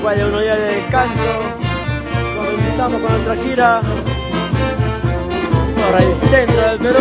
después de unos días de descanso, comenzamos con nuestra gira por el centro del Perú.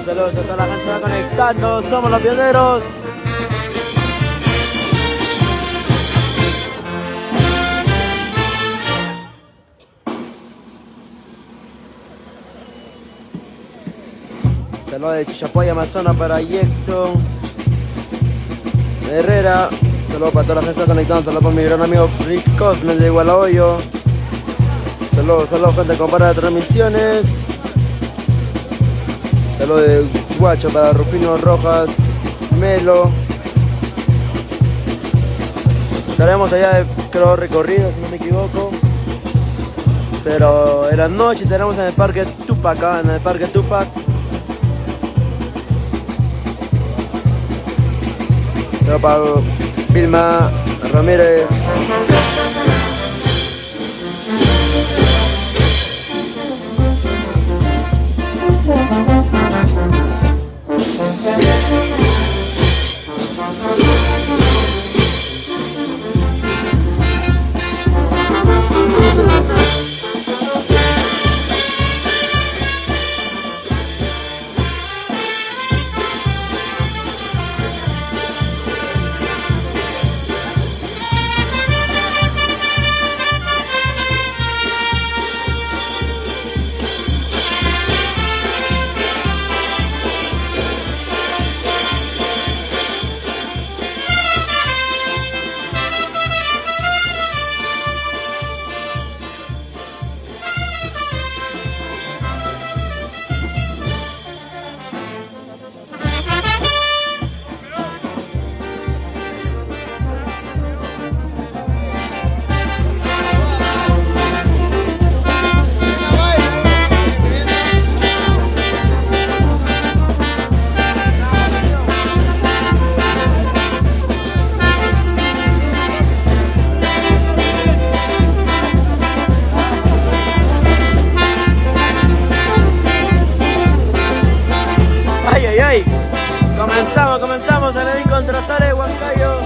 Saludos a toda la gente que se va conectando, somos los pioneros. Saludos de Chichapoy, Amazonas para Jackson Herrera. Saludos para toda la gente que está conectando. Saludos para mi gran amigo Rick Cosme de Igualahoyo. Saludos gente que compara transmisiones. Saludos de Guacho para Rufino Rojas Melo. Estaremos allá de creo recorrido, si no me equivoco. Pero en la noche estaremos en el Parque Tupac, acá en el Parque Tupac. Saludos para Vilma Ramírez. Comenzamos a venir contra Tare Huancayo.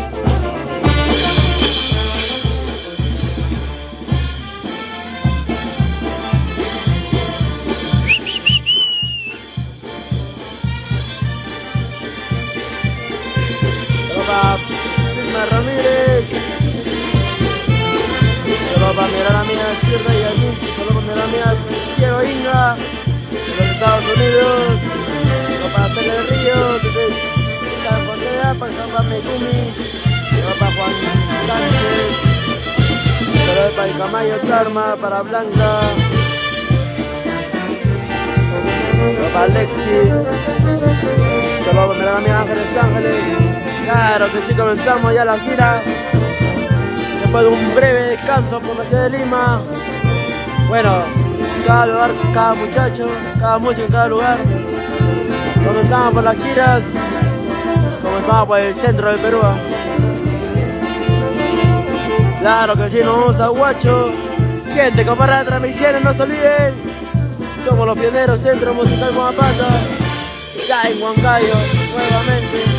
Saludos para Vilma Ramírez. Saludos para mi gran amiga Sierra y Alín. Saludos para mi gran amiga Diego Inga de los Estados Unidos. Saludos para Tele del Río. Para Megumi, saludos para Juan Sánchez, saludos para el Camayo Karma, para Blanca, saludos para Alexis, saludos para mi gran amiga Ángeles. Claro que sí, comenzamos ya la gira después de un breve descanso por la ciudad de Lima. Bueno, cada lugar, cada muchacho, cada músico en cada lugar. Comenzamos por las giras. Comenzamos por el centro del Perú. Claro que sí, nos vamos a Guacho. Gente, compara las transmisiones, no se olviden. Somos los pioneros, Centro Musical Guamapata. Ya en Huancayo, nuevamente.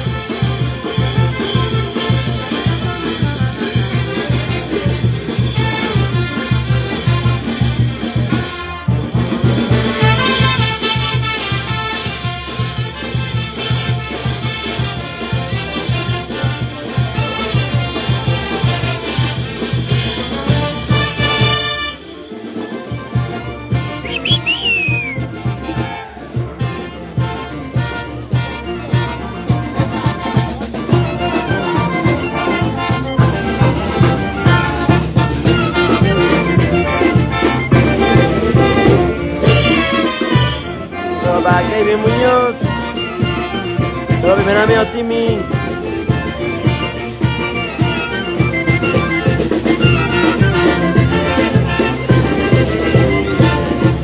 Para Kevin Muñoz, todo mi amigo Timmy.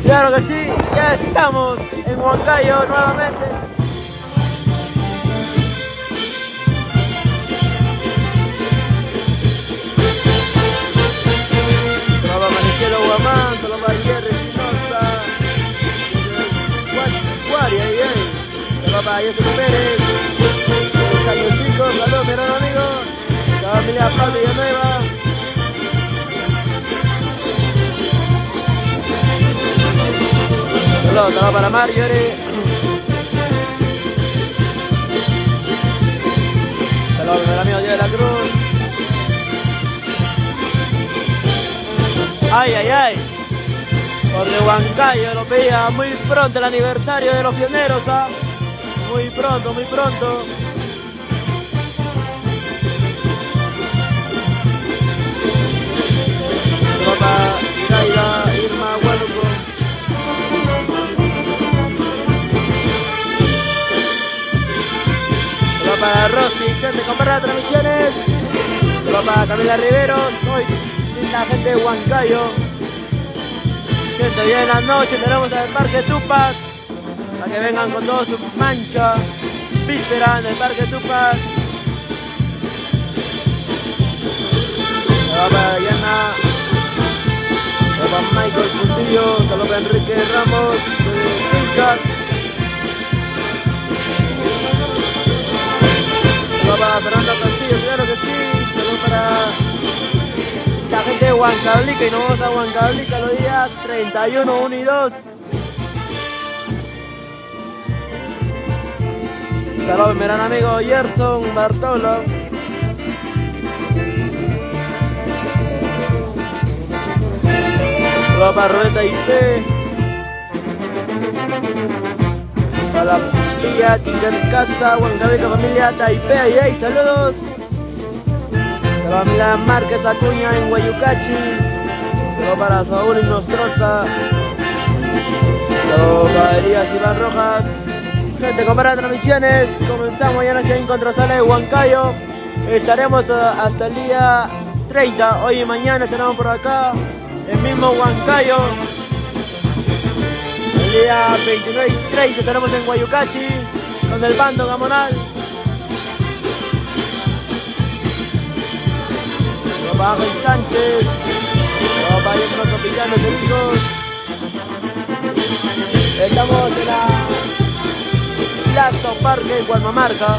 Claro que sí, ya estamos en Huancayo nuevamente. Todo Maricelo para Jesús Pérez. Saludos chicos, saludos mi hermano amigo. La familia Pablo Villanueva. Saludos para Marjorie. Saludos mi amigo Diego de la Cruz. Ay, ay, ay. Porque Huancayo lo pedía muy pronto el aniversario de los pioneros, ¿ah? Muy pronto, muy pronto. Papá, Iraida, Irma, Huánuco. Para Rosy, gente, comprar las transmisiones. Para Camila Rivero, soy la gente de Huancayo. Gente, bien en la noche tenemos el Parque Tupac. Para que vengan con toda su mancha víspera en el Parque Tupac. Para Diana. Para Michael Puntillo. Saludos para Enrique Ramos. Para Fernando Castillo, claro que sí. Saludos para la gente de Huancavelica y nos vamos a Huancavelica los días 31, 1 y 2. Saludos mi gran amigo Gerson Bartolo. Saludos para Roberta IP. Para la Villa Casa, Huancavelica, familia Taipei, hey, saludos. Saludos a familia Márquez Acuña en Guayucachi. Saludos para Saúl y Nostroza. Saludos para Elías Iván Rojas. Gente, comprar transmisiones. Comenzamos mañana en Contrasala de Huancayo. Estaremos hasta el día 30. Hoy y mañana estaremos por acá. El mismo Huancayo. El día 29 y 30 estaremos en Guayucachi con el bando Gamonal. Para Ángel Sánchez, para Yesma Capitano Telicos. Estamos en la Plaza Parque en Gualmamarca.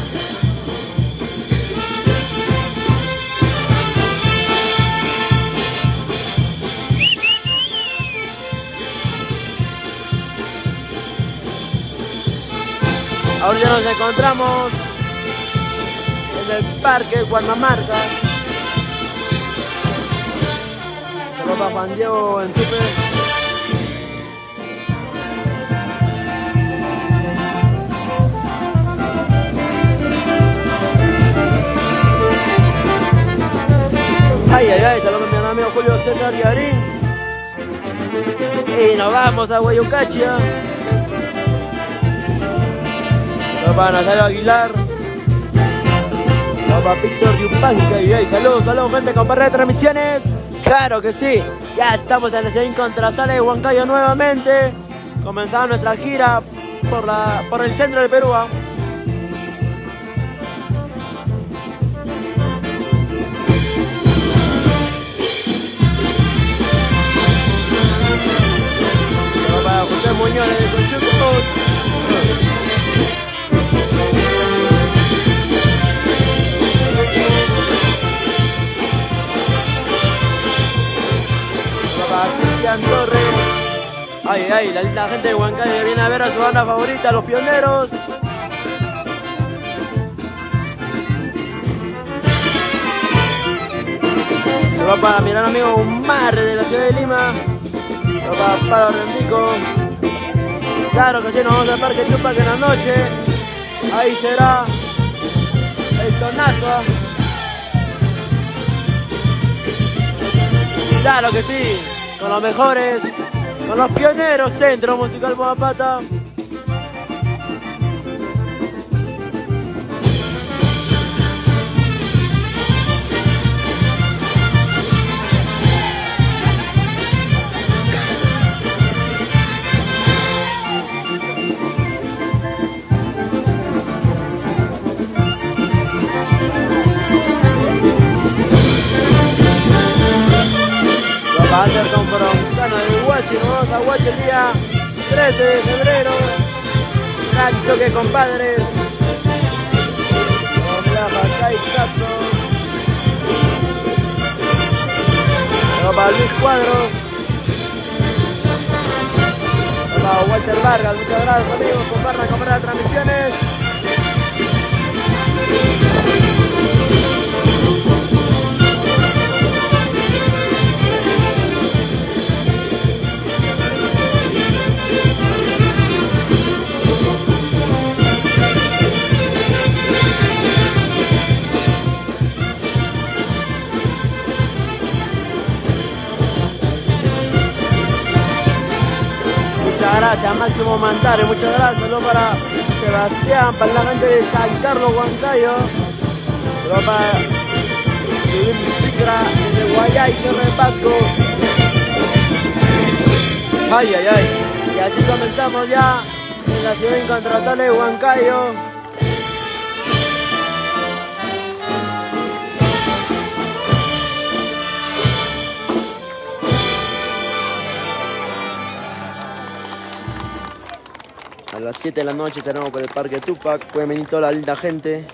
Ahora ya nos encontramos en el Parque Guarmamarca. Saludos para Juan Diego en Super. Ay, ay, ay, saludos para mi amigo Julio César Yarín. Y nos vamos a Guayucachi. Para Nazario Aguilar. Para Víctor Yupanca. Y saludos, saludos gente, compartir transmisiones. Claro que sí. Ya estamos en el Contrasala de Huancayo nuevamente. Comenzamos nuestra gira por el centro del Perú. Para José Muñoz de Conchucos. Cristian Torres. Ay, ay, la gente de Huancayo viene a ver a su banda favorita, Los Pioneros. Se va para mi gran amigo Umar de la ciudad de Lima. Se va para Rendico. Claro que sí, nos vamos al Parque Tupac en la noche. Ahí será el tonazo. Claro que sí, con los mejores, con los pioneros, Centro Musical Moapata. Anderson Bronzano de Huachi, nos vamos a Huachi el día 13 de febrero. Gran choque, compadres. Luis Cuadros. Para Walter Vargas, muchas gracias amigos, compartan las transmisiones. Muchas gracias, Máximo Mantares, muchas gracias. Saludos para Sebastián, para la gente de San Carlos, Huancayo. Saludos para Pigra, desde Guayay, Tierra de Pasco. Ay, ay, ay. Y así comenzamos ya en la ciudad incontrastable de Huancayo. A las 7 de la noche estaremos por el Parque Tupac. Pueden venir toda la linda gente.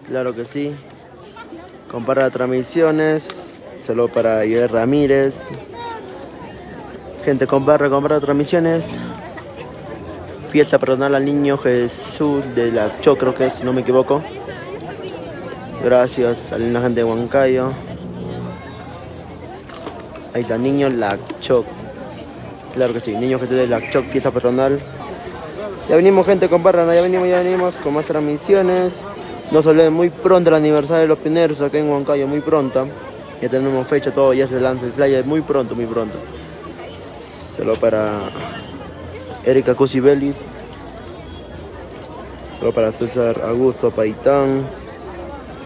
Claro que sí. Compara transmisiones. Saludos para Joel Ramírez. Gente, compara transmisiones. Fiesta personal al niño Jesús de la Cho, creo que es, si no me equivoco. Gracias a la linda gente de Huancayo. Ahí está, niño Lacchoc. Claro que sí, niño Jesús de Lacchoc, fiesta personal. Ya venimos, gente, compartan, ya venimos con más transmisiones. No se olviden, muy pronto el aniversario de los Pineros acá en Huancayo, muy pronto. Ya tenemos fecha, todo, ya se lanza el flyer, muy pronto, muy pronto. Solo para Erika Cusibelis. Solo para César Augusto Paitán.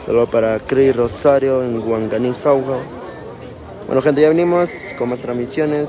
Solo para Cris Rosario en Huancanín, Jauja. Bueno, gente, ya venimos con más transmisiones.